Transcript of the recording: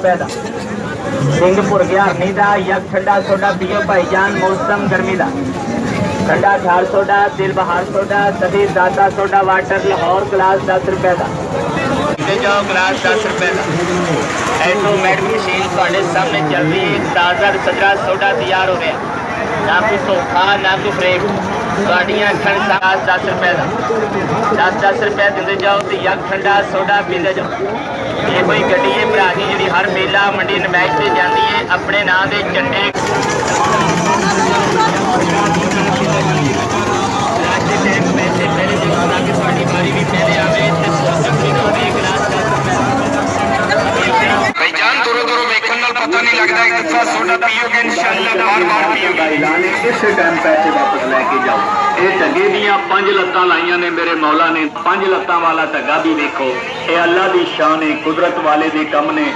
पैदा सिंहपुर ग्यारहवीं का यक ठंडा सोडा पियो भाईजान मौसम गर्मी का ठंडा 18 सोडा दिल बहार सोडा सदी दादा सोडा वाटर लाहौर गिलास 10 रुपए का जाओ गिलास 10 रुपए का ऑटोमैटिक मशीन थोड़े सामने चल रही है ताज़ा सजरा सोडा तैयार हो गया ना कोई धोखा ना कोई फ्रेक थोड़ियाँ अखन 10 रुपए का 10 रुपए देते जाओ तो यक ठंडा सोडा पीते जाओ ये कोई गड्डी है भरा जी जी हर मेला मंडी नमैश से जाती है अपने नाम के झंडे भाईजान दूरों दूरों वेखण नाल पता नहीं लगता एक दफा सोडा पीओगे इंशाअल्लाह बार-बार पीओगे ऐलान है इसे टाइम पैसे वापस लेके जाओ ये ढगे दियां 5 लत्तां लाइयां ने मेरे मौला ने 5 लत्तां वाला ढगा भी देखो ये अल्लाह दी शान है कुदरत वाले दे कम ने